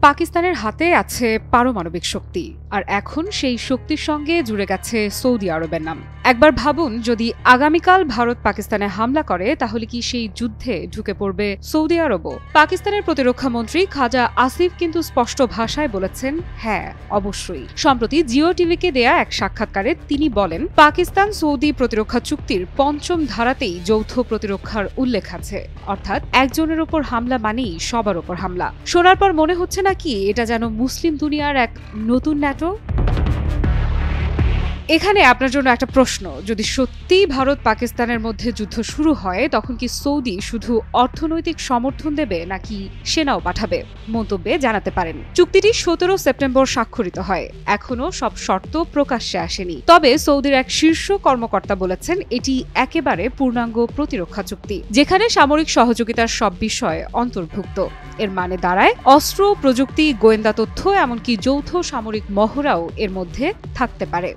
পাকিস্তানের হাতে আছে পারমাণবিক শক্তি, আর এখন সেই শক্তির সঙ্গে জুড়ে গেছে সৌদি আরবের নাম। একবার ভাবুন, যদি আগামীকাল ভারত পাকিস্তানে হামলা করে তাহলে কি সেই যুদ্ধে ঢুকে পড়বে সৌদি আরবও? পাকিস্তানের প্রতিরক্ষা মন্ত্রী খাজা আসিফ কিন্তু স্পষ্ট ভাষায় বলেছেন, হ্যাঁ অবশ্যই। সম্প্রতি জিও টিভিকে দেয়া এক সাক্ষাৎকারে তিনি বলেন, পাকিস্তান সৌদি প্রতিরক্ষা চুক্তির পঞ্চম ধারাতেই যৌথ প্রতিরক্ষার উল্লেখ আছে, অর্থাৎ একজনের ওপর হামলা মানেই সবার ওপর হামলা। শোনার পর মনে হচ্ছে নাকি এটা যেন মুসলিম দুনিয়ার এক নতুন ন্যাটো? এখানে আপনার জন্য একটা প্রশ্ন, যদি সত্যি ভারত পাকিস্তানের মধ্যে যুদ্ধ শুরু হয় তখন কি সৌদি শুধু অর্থনৈতিক সমর্থন দেবে নাকি সেনাও পাঠাবে? মন্তব্যে জানাতে পারেন। চুক্তিটি 17 সেপ্টেম্বর স্বাক্ষরিত হয়, এখনো সব শর্ত প্রকাশ্যে আসেনি। তবে সৌদির এক শীর্ষ কর্মকর্তা বলেছেন এটি একেবারে পূর্ণাঙ্গ প্রতিরক্ষা চুক্তি, যেখানে সামরিক সহযোগিতার সব বিষয় অন্তর্ভুক্ত। এর মানে দাঁড়ায় অস্ত্র, প্রযুক্তি, গোয়েন্দা তথ্য, এমনকি যৌথ সামরিক মহড়াও এর মধ্যে থাকতে পারে।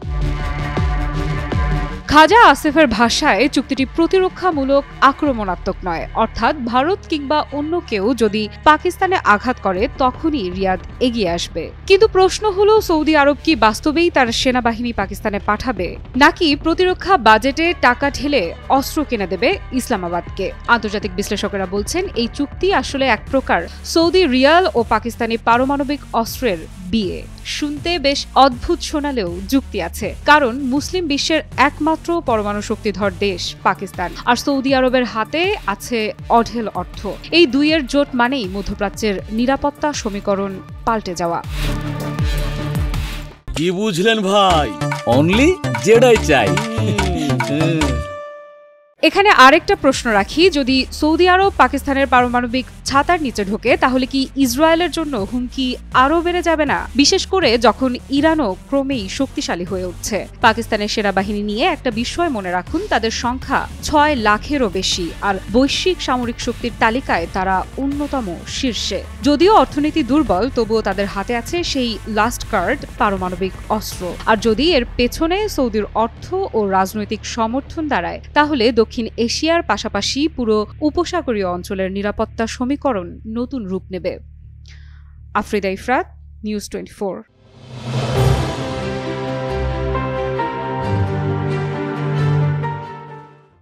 খাজা আসিফের ভাষায় চুক্তিটি প্রতিরক্ষামূলক, আক্রমণাত্মক নয়, অর্থাৎ ভারত কিংবা অন্য কেউ যদি পাকিস্তানে আঘাত করে তখনই রিয়াদ এগিয়ে আসবে। কিন্তু প্রশ্ন হলো, সৌদি আরব কি বাস্তবেই তার সেনাবাহিনী পাকিস্তানে পাঠাবে, নাকি প্রতিরক্ষা বাজেটে টাকা ঢেলে অস্ত্র কিনে দেবে ইসলামাবাদকে? আন্তর্জাতিক বিশ্লেষকেরা বলছেন এই চুক্তি আসলে এক প্রকার সৌদি রিয়াল ও পাকিস্তানি পারমাণবিক অস্ত্রের বিয়ে। শুনতে বেশ অদ্ভুত শোনালেও যুক্তি আছে, কারণ মুসলিম বিশ্বের একমাত্র পরমাণু শক্তিধর দেশ পাকিস্তান, আর সৌদি আরবের হাতে আছে অঢেল অর্থ। এই দুইয়ের জোট মানেই মধ্যপ্রাচ্যের নিরাপত্তা সমীকরণ পাল্টে যাওয়া। কি বুঝলেন ভাই? অনলি যেটাই চাই। এখানে আরেকটা প্রশ্ন রাখি, যদি সৌদি আরব পাকিস্তানের পারমাণবিক ছাতার নিচে ঢোকে তাহলে কি ইসরায়েলের জন্য হুমকি আরও বেড়ে যাবে না? বিশেষ করে যখন ইরানও ক্রমেই শক্তিশালী হয়ে উঠছে। পাকিস্তানের সেনাবাহিনী নিয়ে একটা বিষয় মনে রাখুন, তাদের সংখ্যা 6 লাখেরও বেশি, আর বৈশ্বিক সামরিক শক্তির তালিকায় তারা অন্যতম শীর্ষে। যদিও অর্থনীতি দুর্বল, তবুও তাদের হাতে আছে সেই লাস্ট কার্ড, পারমাণবিক অস্ত্র। আর যদি এর পেছনে সৌদির অর্থ ও রাজনৈতিক সমর্থন দাঁড়ায়, তাহলে দক্ষিণ এশিয়ার পাশাপাশি পুরো উপসাগরীয় অঞ্চলের নিরাপত্তা সমীকরণ নতুন রূপ নেবে। আফ্রিদা ইফরাত, নিউজ 24।